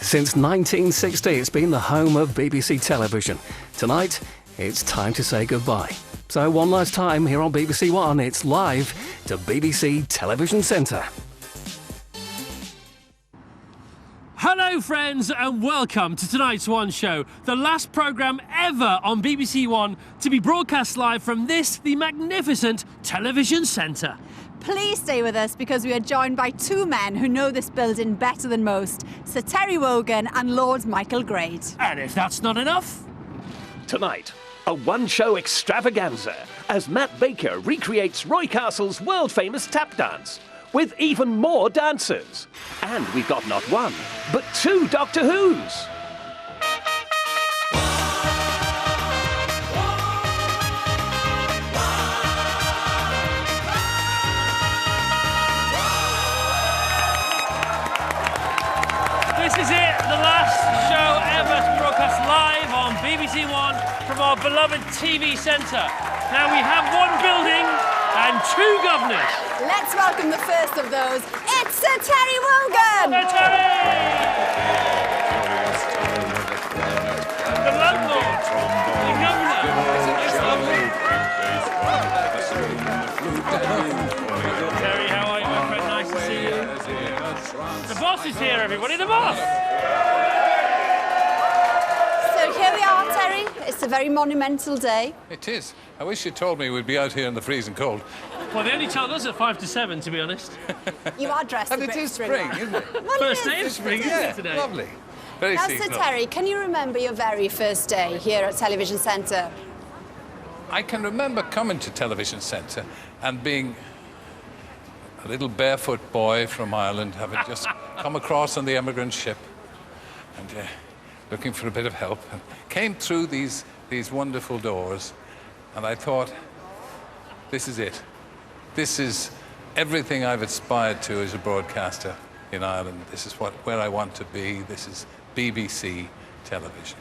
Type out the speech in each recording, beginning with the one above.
Since 1960, it's been the home of BBC Television. Tonight, it's time to say goodbye. So one last time here on BBC One, it's live to BBC Television Centre. Hello friends and welcome to tonight's One Show, the last programme ever on BBC One to be broadcast live from this, the magnificent Television Centre. Please stay with us because we are joined by two men who know this building better than most, Sir Terry Wogan and Lord Michael Grade. And if that's not enough... Tonight, a one-show extravaganza as Matt Baker recreates Roy Castle's world-famous tap dance with even more dancers. And we've got not one, but two Doctor Who's. This is it, the last show ever to be broadcast live on BBC One from our beloved TV centre. Now we have one building and two governors. Let's welcome the first of those. It's Sir Terry Wogan! Sir Terry! The landlord, the governor. Terry, how are you, my friend? Nice to see you. The boss is here, everybody, the boss! So here we are, Terry. It's a very monumental day. It is. I wish you told me we'd be out here in the freezing cold. Well, they only told us at 5 to 7, to be honest. You are dressed And a it bit is spring, isn't it? Well, First it day is. of spring, isn't Yeah, it, today? lovely. Very Now, Sir seasonal. Terry, can you remember your very first day here at Television Centre? I can remember coming to Television Centre and being a little barefoot boy from Ireland, having just come across on the emigrant ship and looking for a bit of help. And came through these wonderful doors, and I thought, this is it. This is everything I've aspired to as a broadcaster in Ireland. This is where I want to be. This is BBC Television.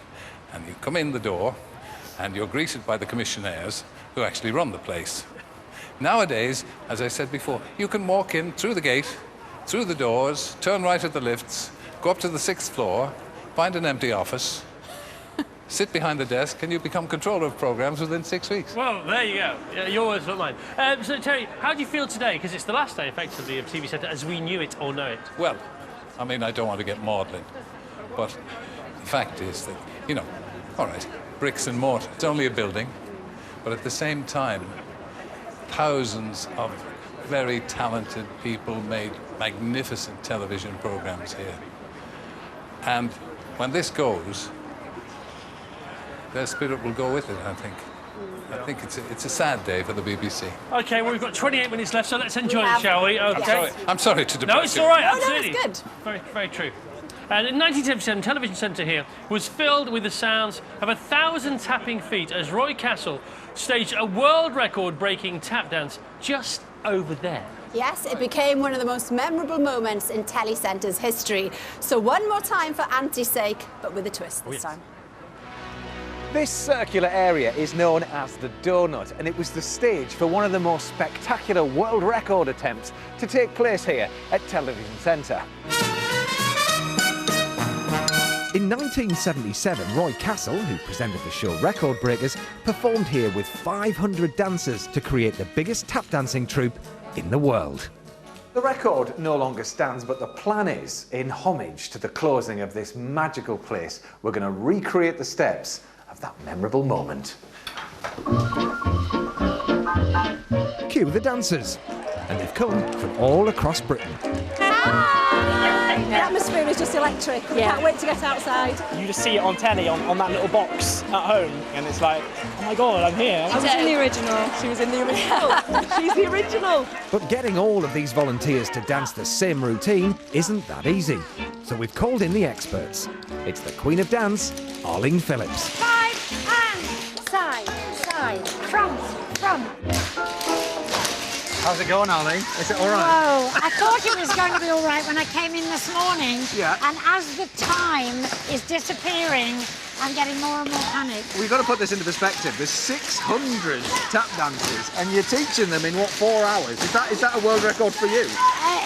And you come in the door, and you're greeted by the commissionaires who actually run the place. Nowadays, as I said before, you can walk in through the gate, through the doors, turn right at the lifts, go up to the 6th floor, find an empty office, sit behind the desk, and you become controller of programmes within 6 weeks. Well, there you go. Yeah, your words, not mine. So, Terry, how do you feel today? Because it's the last day, effectively, of TV Centre as we knew it or know it. Well, I mean, I don't want to get maudlin, but the fact is that, you know, all right, bricks and mortar, it's only a building, but at the same time, thousands of very talented people made magnificent television programmes here. And when this goes, their spirit will go with it, I think. I think it's a sad day for the BBC. OK, well, we've got 28 minutes left, so let's enjoy it, shall we? OK. I'm sorry to depress No, it's you. all right, Oh, no, absolutely. it's good. Very, very true. And in 1977, Television Centre here was filled with the sounds of 1,000 tapping feet as Roy Castle staged a world record-breaking tap dance just over there. Yes, it became one of the most memorable moments in Telecenter's history. So one more time for Auntie's sake, but with a twist this time. This circular area is known as the Donut, and it was the stage for one of the most spectacular world record attempts to take place here at Television Centre. In 1977, Roy Castle, who presented the show Record Breakers, performed here with 500 dancers to create the biggest tap dancing troupe in the world. The record no longer stands, but the plan is, in homage to the closing of this magical place, we're going to recreate the steps of that memorable moment. Cue the dancers, and they've come from all across Britain. The atmosphere is just electric. I can't wait to get outside. You just see it on telly, on that little box at home, and it's like, oh my God, I'm here. I was in the original. She was in the original. She's the original. But getting all of these volunteers to dance the same routine isn't that easy. So we've called in the experts. It's the Queen of Dance, Arlene Phillips. Side and side, front. How's it going, Arlene? Is it all right? Whoa, I thought it was going to be all right when I came in this morning. Yeah. And as the time is disappearing, I'm getting more and more panic. We've got to put this into perspective. There's 600 tap dancers, and you're teaching them in, what, 4 hours? Is that a world record for you?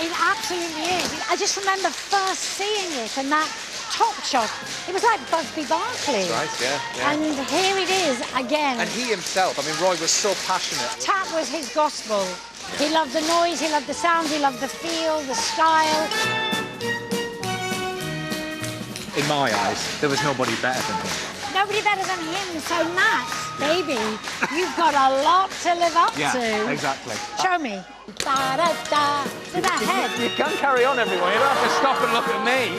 It absolutely is. I just remember first seeing it and that top shot. It was like Busby Barkley. That's right, yeah. And here it is again. And he himself, I mean, Roy was so passionate. Tap was his gospel. He loved the noise, he loved the sound, he loved the feel, the style. In my eyes, there was nobody better than him. Nobody better than him. So, Matt, baby, you've got a lot to live up to. Yeah, exactly. Show me. Da-da-da. To that head. You can carry on, everyone. You don't have to stop and look at me.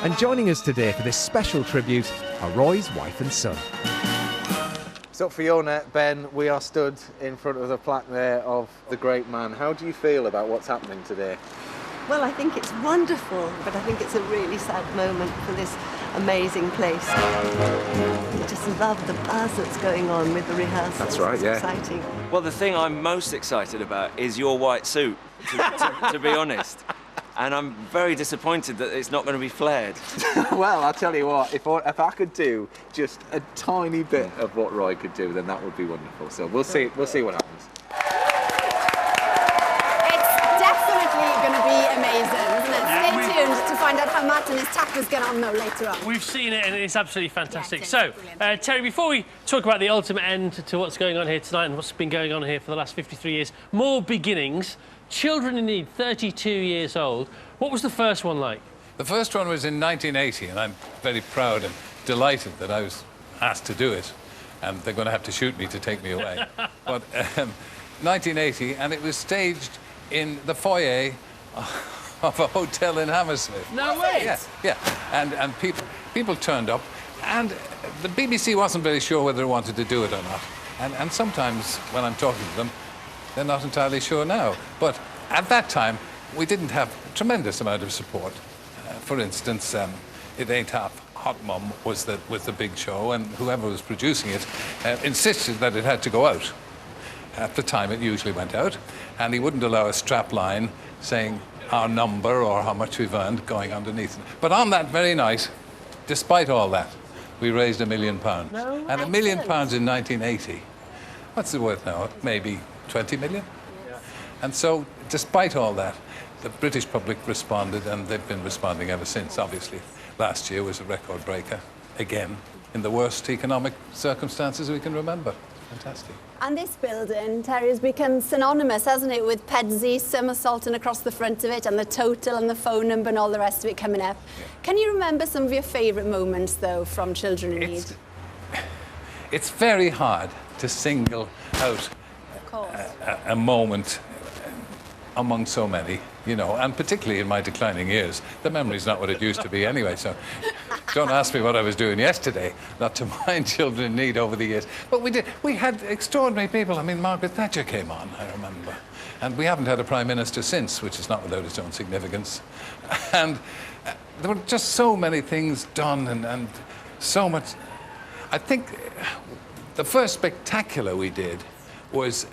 And joining us today for this special tribute are Roy's wife and son. So Fiona, Ben, we are stood in front of the plaque there of the great man. How do you feel about what's happening today? Well, I think it's wonderful, but I think it's a really sad moment for this amazing place. I just love the buzz that's going on with the rehearsals. That's right, it's exciting. Well, the thing I'm most excited about is your white suit, to be honest. And I'm very disappointed that it's not going to be flared. Well, I'll tell you what, if I could do just a tiny bit of what Roy could do, then that would be wonderful. So we'll see what happens. It's definitely going to be amazing, isn't it? Stay tuned to find out how Matt and his tappers get on though later on. We've seen it and it's absolutely fantastic. Yes, So, Terry, before we talk about the ultimate end to what's going on here tonight and what's been going on here for the last 53 years, more beginnings. Children in Need, 32 years old. What was the first one like? The first one was in 1980, and I'm very proud and delighted that I was asked to do it. And they're going to have to shoot me to take me away. But 1980, and it was staged in the foyer of a hotel in Hammersmith. No way! Yeah, yeah. And people turned up, and the BBC wasn't very sure whether they wanted to do it or not. And sometimes when I'm talking to them, they're not entirely sure now. But at that time, we didn't have a tremendous amount of support. For instance, It Ain't Half Hot Mum was the big show, and whoever was producing it insisted that it had to go out. At the time, it usually went out, and he wouldn't allow a strap line saying our number or how much we've earned going underneath. But on that very night, despite all that, we raised £1 million. No, and £1 million in 1980, what's it worth now? Maybe 20 million? Yeah. And so, despite all that, the British public responded, and they've been responding ever since, obviously. Last year was a record breaker, again, in the worst economic circumstances we can remember. Fantastic. And this building, Terry, has become synonymous, hasn't it, with Pedzey somersaulting across the front of it and the total and the phone number and all the rest of it coming up. Yeah. Can you remember some of your favourite moments, though, from Children in Need? It's very hard to single out a moment among so many, you know, and particularly in my declining years. The memory's not what it used to be anyway, so don't ask me what I was doing yesterday, not to mind Children in Need over the years. But we had extraordinary people. I mean, Margaret Thatcher came on, I remember. And we haven't had a Prime Minister since, which is not without its own significance. And there were just so many things done and so much. I think the first spectacular we did was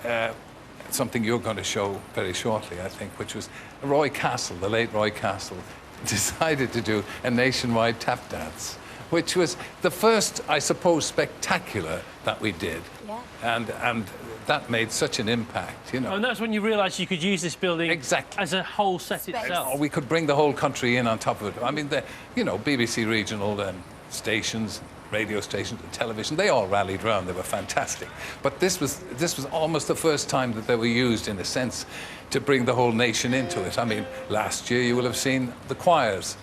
something you're going to show very shortly, I think, which was Roy Castle, the late Roy Castle, decided to do a nationwide tap dance, which was the first, I suppose, spectacular that we did. Yeah. And that made such an impact, you know. And that's when you realised you could use this building as a whole set itself. Or we could bring the whole country in on top of it. I mean, you know, BBC regional stations, radio stations and television, they all rallied round. They were fantastic. But this was almost the first time that they were used, in a sense, to bring the whole nation into it. I mean, last year you will have seen the choirs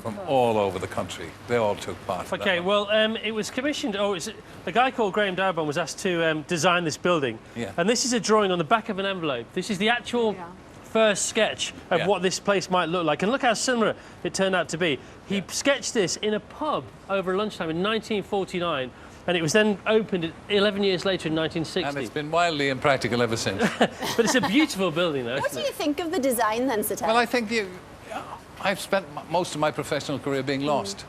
from all over the country. They all took part. Okay, well, it was commissioned. A guy called Graham Dowbon was asked to design this building. Yeah. And this is a drawing on the back of an envelope. This is the actual first sketch of what this place might look like. And look how similar it turned out to be. He sketched this in a pub over lunchtime in 1949, and it was then opened 11 years later in 1960. And it's been wildly impractical ever since. But it's a beautiful building, though. What do you think of the design, then, Sir Terry? Well, I think I've spent most of my professional career being lost.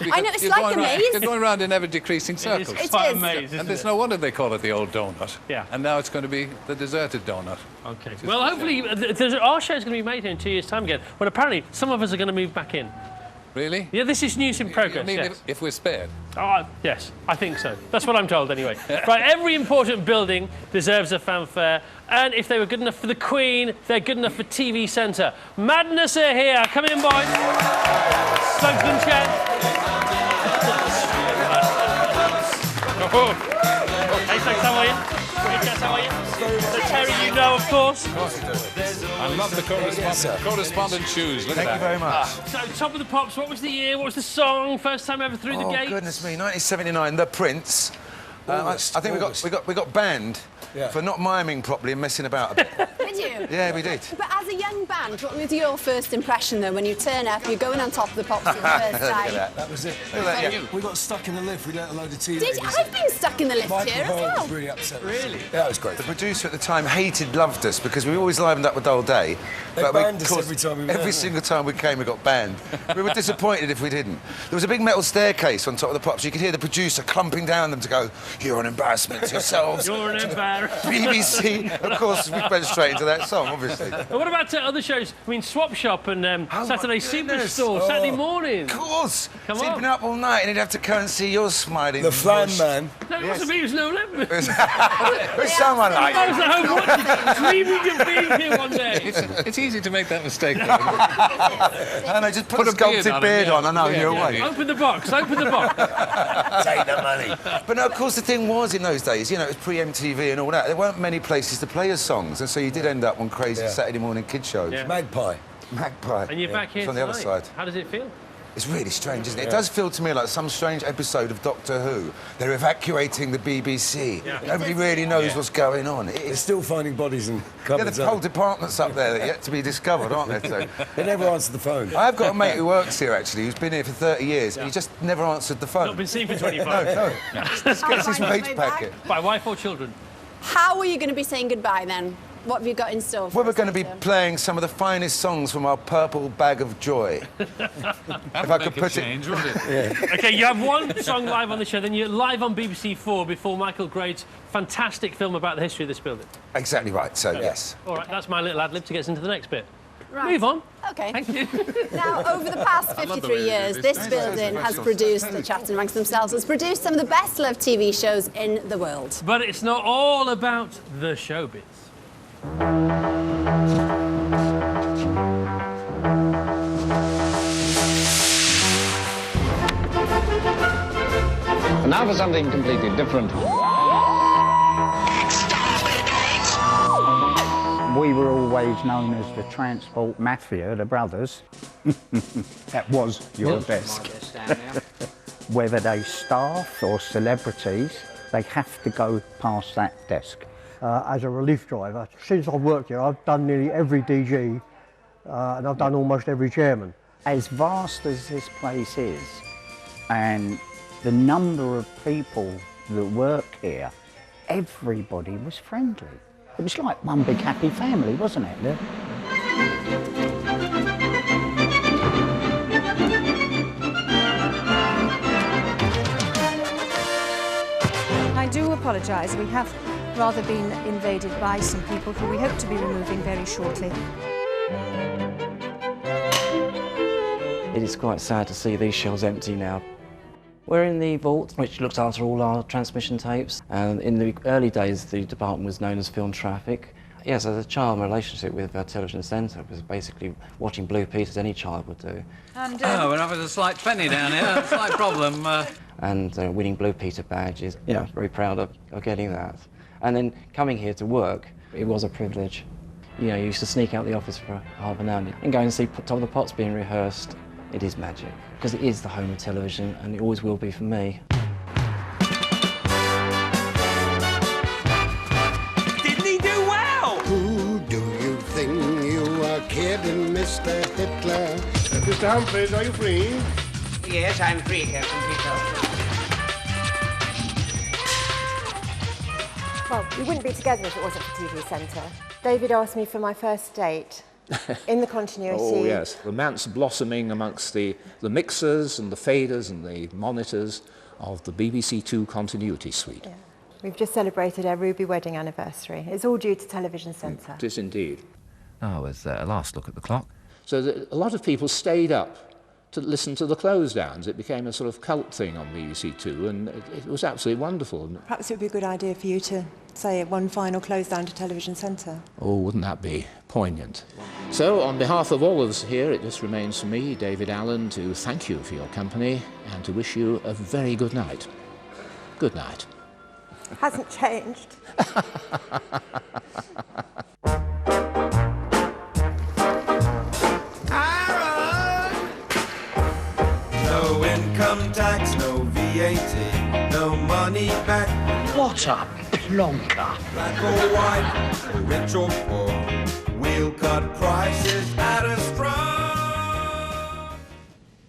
I know, it's like a maze. You're going around in ever-decreasing circles. It's quite a maze, and there's no wonder they call it the old donut. Yeah. And now it's going to be the deserted donut. Okay. Well, hopefully, our show's going to be made here in 2 years' time again, when apparently some of us are going to move back in. Really? Yeah, this is news in progress, I mean, yes. if we're spared. Yes, I think so. That's what I'm told, anyway. Right, every important building deserves a fanfare, and if they were good enough for the Queen, they're good enough for TV Centre. Madness are here. Come in, boys. Thanks for the chat. Hey, thanks, how are you? How are you? So, Terry, you know, of course. Of course you do. I love the correspondent shoes. Look at that. Thank you very much. So, Top of the Pops, what was the year? What was the song? First time ever through the gate? Oh, goodness me, 1979, The Prince. I think we got banned for not miming properly and messing about a bit. Did you? Yeah, we did. But as a young band, what was your first impression, though, when you turn up, you're going on Top of the Pops for the first time? That was it. Look at that, yeah. We got stuck in the lift. We let a load of tea. I've been stuck in the lift Michael here as Hall well. was really upset. Really? Yeah, it was great. The producer at the time loved us because we always livened up with All Day. They banned us every time we went. Every single time we came, we got banned. We were disappointed if we didn't. There was a big metal staircase on Top of the Pops. You could hear the producer clumping down them to go, "You're an embarrassment to yourselves." You're an embarrassment. BBC. Of course, we went straight into that song, obviously. And what about other shows? I mean, Swap Shop and Saturday Superstore, Saturday morning. Of course. Come Sleeping on. up all night and he'd have to come and see your smiling. The Flan Man. No, it wasn't me, it was no limit. It was someone like I was at home watching, dreaming of being here one day. It's easy to make that mistake. I know, just put a sculpted beard on. I know, you're away. Open the box, open the box. Take the money. But no, of course, the thing was in those days, you know, it was pre-MTV and all that. There weren't many places to play your songs, and so you did end up on crazy Saturday morning kid shows. Yeah. Magpie. And you're back here It's on the other tonight. side. How does it feel? It's really strange, isn't it? It does feel to me like some strange episode of Doctor Who. They're evacuating the BBC. Yeah. Nobody really knows what's going on. They're still finding bodies in Yeah, cupboards. the whole department's up there that are yet to be discovered, aren't there, too? They never answer the phone. I've got a mate who works here, actually, who's been here for 30 years, and he just never answered the phone. Not been seen for 25 No. Just gets his wage packet. By wife or children? How are you going to be saying goodbye, then? What have you got in store for Well, we're us, going to be Doctor? playing some of the finest songs from our purple bag of joy. If I could put change, wouldn't it? OK, you have one song live on the show, then you're live on BBC 4 before Michael Grade's fantastic film about the history of this building. Exactly right, so yes. All right, that's my little ad-lib to get us into the next bit. Right. Move on. OK. Thank you. Now, over the past 53 years, this building has produced, the chatting amongst themselves, has produced some of the best-loved TV shows in the world. But it's not all about the showbiz. And now for something completely different. We were always known as the Transport Mafia, the brothers. That was your desk. Whether they staff or celebrities, they have to go past that desk. As a relief driver, since I've worked here, I've done nearly every DG and I've done almost every chairman. As vast as this place is, and the number of people that work here, everybody was friendly. It was like one big happy family, wasn't it? I do apologise. We have rather been invaded by some people who we hope to be removing very shortly. It is quite sad to see these shelves empty now. We're in the vault, which looks after all our transmission tapes, and in the early days the department was known as Film Traffic. Yes, as a child, my relationship with our television centre was basically watching Blue Peter as any child would do. And, we're having a slight penny down here, a slight problem. And winning Blue Peter badges, you know, very proud of getting that. And then coming here to work, it was a privilege. You know, you used to sneak out the office for half an hour and go and see Top of the Pops being rehearsed. It is magic, because it is the home of television, and it always will be for me. Didn't he do well? Who do you think you are kidding, Mr. Hitler? Mr. Humphreys, are you free? Yes, I'm free, Captain Peter. Well, we wouldn't be together if it wasn't for TV Centre. David asked me for my first date. In the continuity. Oh, yes. Romance blossoming amongst the mixers and the faders and the monitors of the BBC Two continuity suite. Yeah. We've just celebrated our Ruby wedding anniversary. It's all due to Television Centre. It is indeed. Oh, as a last look at the clock. So a lot of people stayed up to listen to the close downs. It became a sort of cult thing on BBC Two, and it was absolutely wonderful. Perhaps it would be a good idea for you to say one final close down to Television Centre. Oh, wouldn't that be poignant? So, on behalf of all of us here, it just remains for me, David Allen, to thank you for your company and to wish you a very good night. Good night. Hasn't changed. No income tax, no VAT, no money back. What a plonker. Black or white, or rich or poor, we'll cut prices at a straw.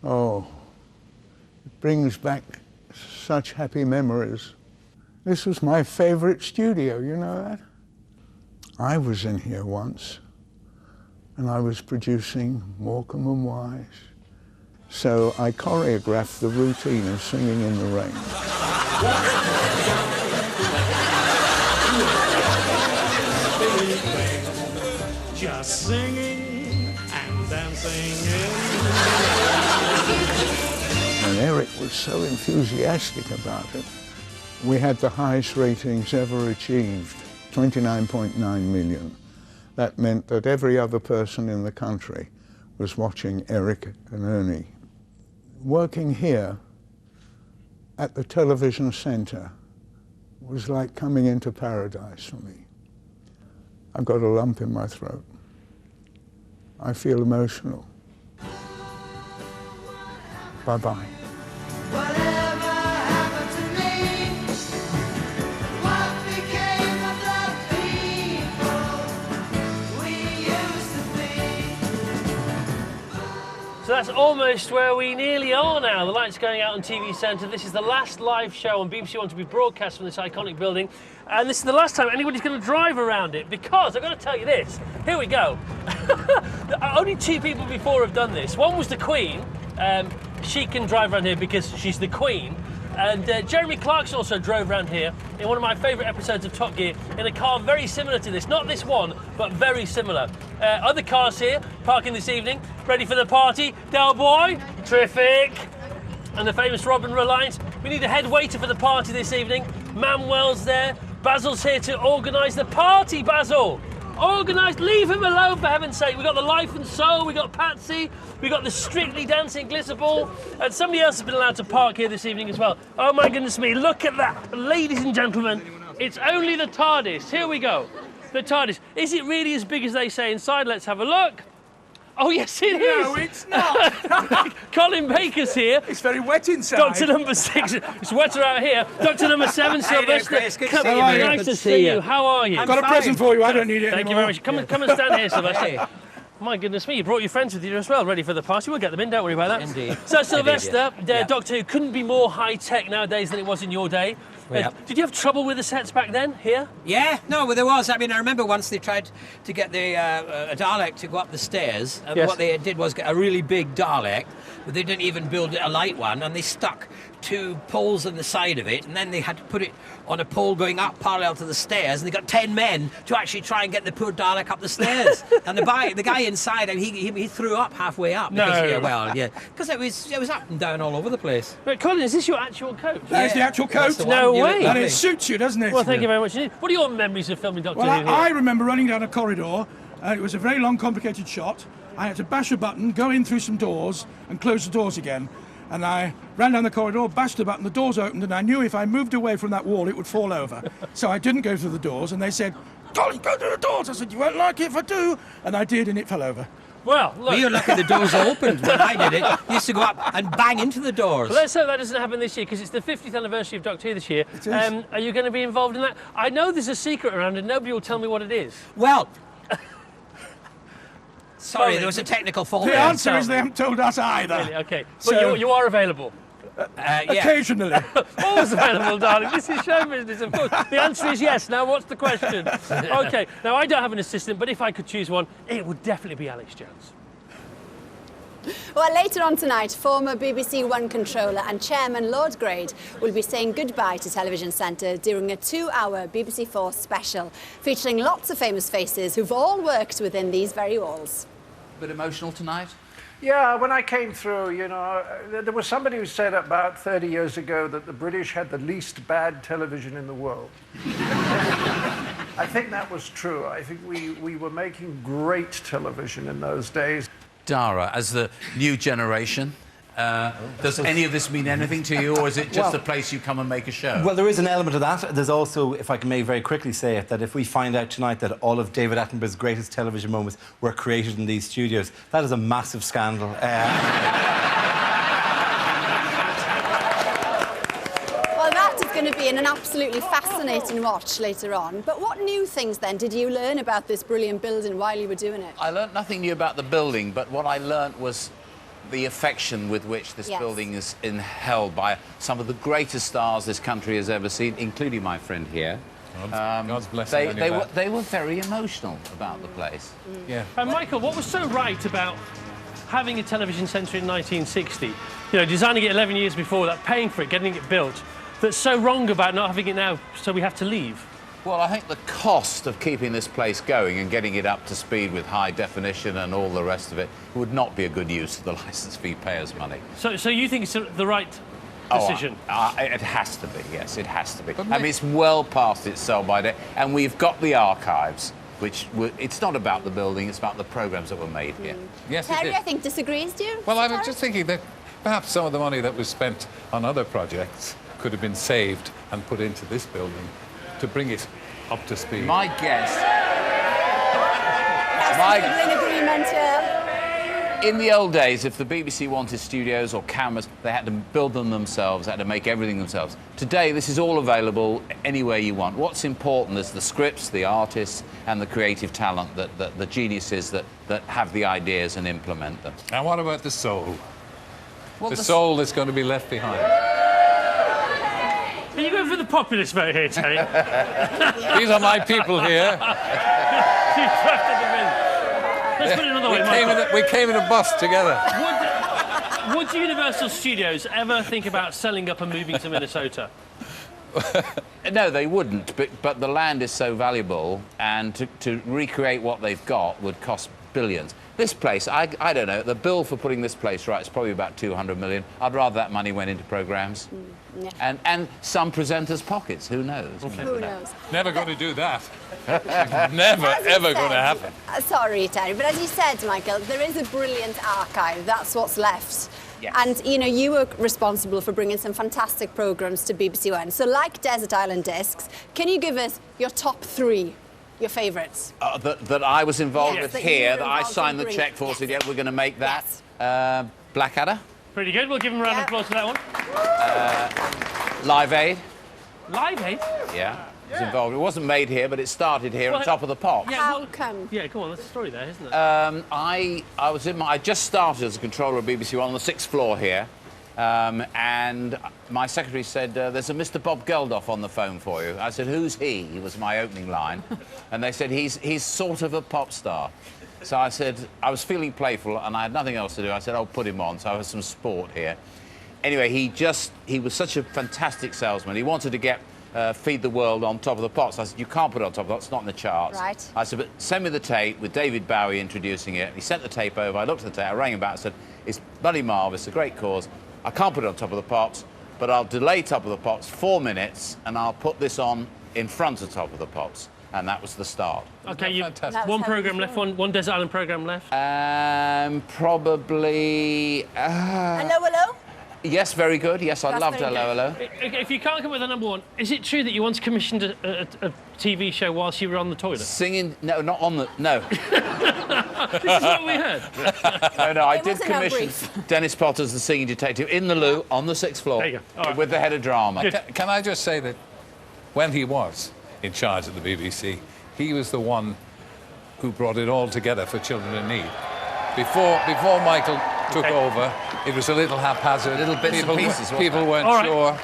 Oh, it brings back such happy memories. This was my favourite studio, you know that? I was in here once, and I was producing Morecambe and Wise. So I choreographed the routine of Singing in the Rain. Just singing and dancing And Eric was so enthusiastic about it. We had the highest ratings ever achieved, 29.9 million. That meant that every other person in the country was watching Eric and Ernie. Working here at the Television Centre was like coming into paradise for me. I've got a lump in my throat. I feel emotional. Bye-bye. So that's almost where we nearly are now. The light's going out on TV Centre. This is the last live show on BBC One to be broadcast from this iconic building. And this is the last time anybody's going to drive around it, because I've got to tell you this. Here we go. Only two people before have done this. One was the Queen. She can drive around here because she's the Queen. And Jeremy Clarkson also drove around here in one of my favourite episodes of Top Gear in a car very similar to this. Not this one, but very similar. Other cars here, parking this evening, ready for the party. Del Boy, terrific. And the famous Robin Reliance. We need a head waiter for the party this evening. Manuel's there. Basil's here to organise the party, Basil. Organised, leave him alone for heaven's sake. We've got the Life and Soul, we've got Patsy, we've got the Strictly Dancing Glitterball, and somebody else has been allowed to park here this evening as well. Oh my goodness me, look at that. Ladies and gentlemen, it's only the TARDIS. Here we go. The TARDIS. Is it really as big as they say inside? Let's have a look. Oh, yes, it is. No, it's not. Colin Baker's here. It's very wet inside. Doctor number 6. It's wetter out here. Doctor number 7, Sylvester. Chris? Good to see you, mate. Nice to see you. How are you? I've got a present for you. I don't need it Thank you anymore. very much. Come and stand here, Sylvester. My goodness me, you brought your friends with you as well, ready for the party. We'll get them in, don't worry about that. Indeed. So, Sylvester, Indeed, yeah. Doctor Who couldn't be more high-tech nowadays than it was in your day. Yeah. Did you have trouble with the sets back then, here? Yeah, no, well, there was. I mean, I remember once they tried to get the a Dalek to go up the stairs, and Yes. what they did was get a really big Dalek, but they didn't even build a light one, and they stuck 2 poles on the side of it, and then they had to put it on a pole going up parallel to the stairs, and they got 10 men to actually try and get the poor Dalek up the stairs. And the guy inside, he threw up halfway up. No. Because it was up and down all over the place. But Colin, is this your actual coat? That is the actual coat. No way. And it suits you, doesn't it? Well, thank you very much indeed. What are your memories of filming Doctor Well, Who here? I remember running down a corridor. It was a very long, complicated shot. I had to bash a button, go in through some doors, and close the doors again. And I ran down the corridor, bashed the button, the doors opened, and I knew if I moved away from that wall, it would fall over. So I didn't go through the doors, and they said, "Colin, go through the doors." I said, "You won't like it if I do." And I did, and it fell over. Well, look. Well, you're lucky the doors opened when I did it. You used to go up and bang into the doors. Well, let's hope that doesn't happen this year, because it's the 50th anniversary of Doctor Who this year. It is. Are you going to be involved in that? I know there's a secret around and nobody will tell me what it is. Well, sorry, there was a technical fault The there. answer is they haven't told us either. Really? Okay. But So- you are available. Yeah. Occasionally. Always available, darling. This is show business, of course. The answer is yes. Now, what's the question? Okay. Now, I don't have an assistant, but if I could choose one, it would definitely be Alex Jones. Well, later on tonight, former BBC One controller and chairman Lord Grade will be saying goodbye to Television Centre during a 2-hour BBC4 special, featuring lots of famous faces who've all worked within these very walls. A bit emotional tonight? Yeah, when I came through, you know, there was somebody who said about 30 years ago that the British had the least bad television in the world. I think that was true. I think we were making great television in those days. Dara, as the new generation, does any of this mean anything to you, or is it just a place you come and make a show? Well, there is an element of that. There's also, if I can may very quickly say it, that if we find out tonight that all of David Attenborough's greatest television moments were created in these studios, that is a massive scandal. Well, that is going to be an absolutely fascinating watch later on. But what new things, then, did you learn about this brilliant building while you were doing it? I learnt nothing new about the building, but what I learnt was the affection with which this building is held by some of the greatest stars this country has ever seen, including my friend here. God's blessing. They were very emotional about the place. Yeah. And Michael, what was so right about having a television centre in 1960, you know, designing it 11 years before that, paying for it, getting it built, that's so wrong about not having it now, so we have to leave? Well, I think the cost of keeping this place going and getting it up to speed with high definition and all the rest of it would not be a good use of the licence fee payers' money. So you think it's the right decision? It has to be, yes, it has to be. I mean, it's well past its sell-by date, and we've got the archives, it's not about the building, it's about the programmes that were made here. Yes, Terry, I think, disagrees, do you? Well, I was just thinking that perhaps some of the money that was spent on other projects could have been saved and put into this building to bring it up to speed. My guess... In the old days, if the BBC wanted studios or cameras, they had to build them themselves, had to make everything themselves. Today, this is all available anywhere you want. What's important is the scripts, the artists, and the creative talent, the geniuses that have the ideas and implement them. And what about the soul? Well, the soul that's going to be left behind. Are you going for the populist vote here, Terry? These are my people here. Let's put it another way, we came in a bus together. Would Universal Studios ever think about selling up and moving to Minnesota? No, they wouldn't, but the land is so valuable, and to recreate what they've got would cost billions. This place, I don't know, the bill for putting this place right is probably about 200 million. I'd rather that money went into programmes. Yeah. And some presenters' pockets, who knows? Okay. Who knows? Never going to do that. Never, ever going to happen. Sorry, Terry, but as you said, Michael, there is a brilliant archive. That's what's left. Yes. And, you know, you were responsible for bringing some fantastic programmes to BBC One. So, like Desert Island Discs, can you give us your top 3? Your favourites? That I was involved with that here, that I signed the cheque for, so yeah, we're going to make that. Blackadder. Pretty good. We'll give him a round of applause for that one. Live Aid. Live Aid? Yeah. Was involved. It wasn't made here, but it started here on Top of the Pops. Yeah, How come? Yeah, go on. There's a story there, isn't it? I just started as a controller of BBC One on the 6th floor here. And my secretary said, there's a Mr. Bob Geldof on the phone for you. I said, who's he? He was my opening line. And they said, he's sort of a pop star. So I said, I was feeling playful and I had nothing else to do. I said, I'll put him on. So I have some sport here. Anyway, he was such a fantastic salesman. He wanted to get Feed the World on Top of the Pops. I said, you can't put it on Top of the Pops, it's not in the charts. Right. I said, but send me the tape with David Bowie introducing it. He sent the tape over. I looked at the tape. I rang him back and said, it's bloody marvellous, a great cause. I can't put it on Top of the Pops, but I'll delay Top of the Pops 4 minutes and I'll put this on in front of Top of the Pops. And that was the start. OK, you one programme left, one Desert Island programme left? Probably... Hello, hello? Yes, very good. Yes, I loved Hello, Hello. If you can't come up with a number one, is it true that you once commissioned a TV show whilst you were on the toilet? Singing... No, not on the... No. This is what we heard. No, I did commission Dennis Potter's The Singing Detective in the loo on the 6th floor. There you go. Right. With the head of drama. Can I just say that when he was in charge of the BBC, he was the one who brought it all together for Children in Need. Before Michael took over, it was a little haphazard. Little bits and pieces. People weren't sure.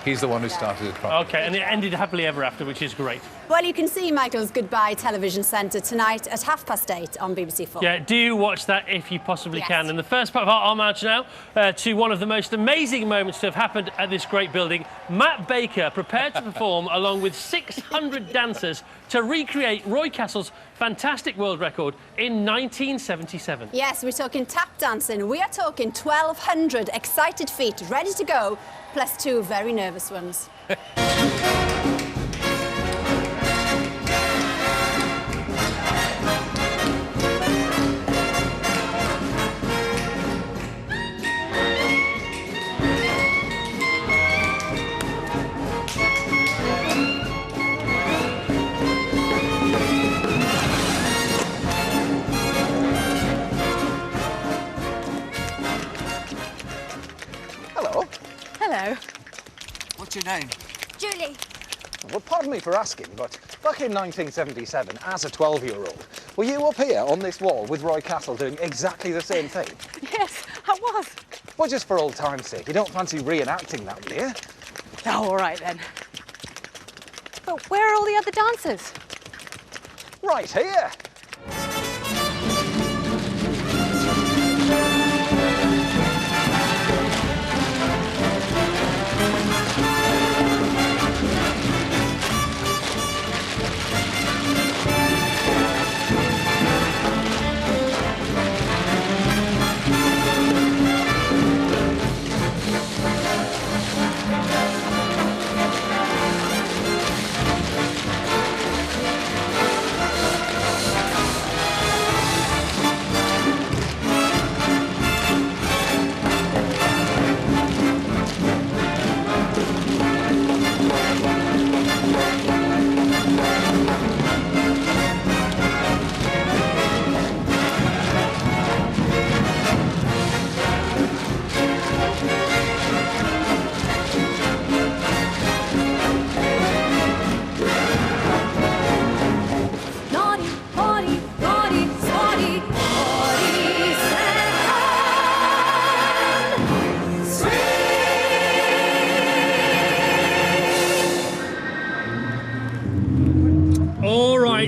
He's the one who started it properly. OK, and it ended happily ever after, which is great. Well, you can see Michael's Goodbye Television Centre tonight at 8:30 on BBC4. Yeah, do watch that if you possibly can. And the first part of our homage now to one of the most amazing moments to have happened at this great building. Matt Baker prepared to perform along with 600 dancers to recreate Roy Castle's fantastic world record in 1977. Yes, we're talking tap dancing. We are talking 1,200 excited feet ready to go, plus 2 very nervous ones. Hello. What's your name? Julie. Well, pardon me for asking, but back in 1977, as a 12-year-old, were you up here on this wall with Roy Castle doing exactly the same thing? Yes, I was. Well, just for old time's sake, you don't fancy reenacting that, do you? Oh, all right then. But where are all the other dancers? Right here.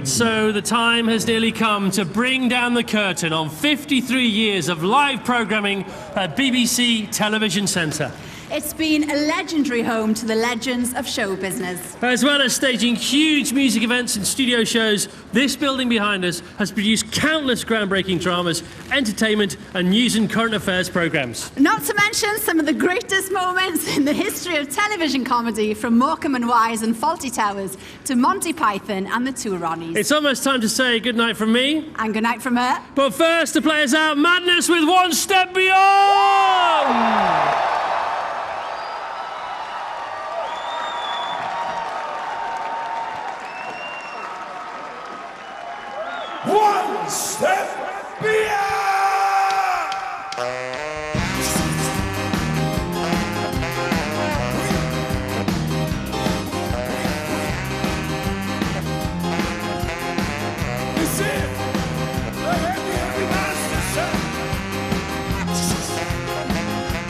So the time has nearly come to bring down the curtain on 53 years of live programming at BBC Television Centre. It's been a legendary home to the legends of show business. As well as staging huge music events and studio shows, this building behind us has produced countless groundbreaking dramas, entertainment and news and current affairs programmes. Not to mention some of the greatest moments in the history of television comedy, from Morecambe and Wise and Fawlty Towers to Monty Python and the Two Ronnies. It's almost time to say goodnight from me. And goodnight from her. But first, to play us out, Madness with One Step Beyond! One step beyond! This is the heavy master son.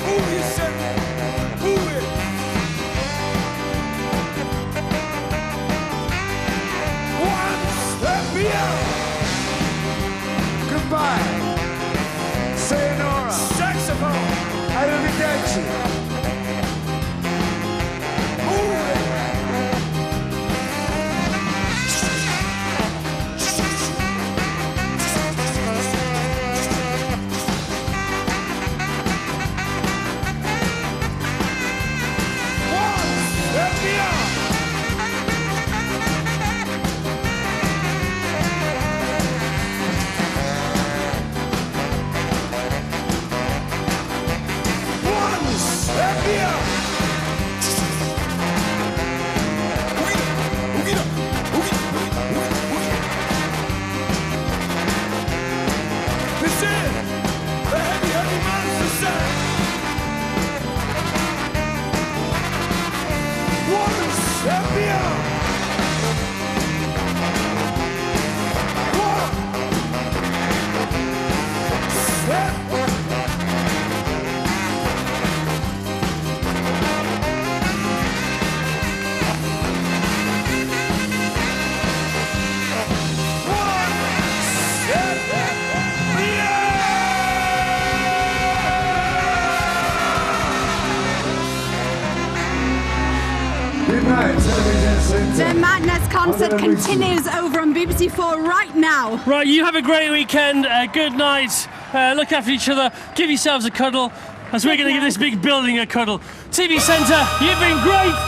Who is it? Who is it? One step beyond! The Madness concert continues over on BBC4 right now. Right, you have a great weekend. Good night. Look after each other. Give yourselves a cuddle, as we're going to give this big building a cuddle. TV Centre, you've been great.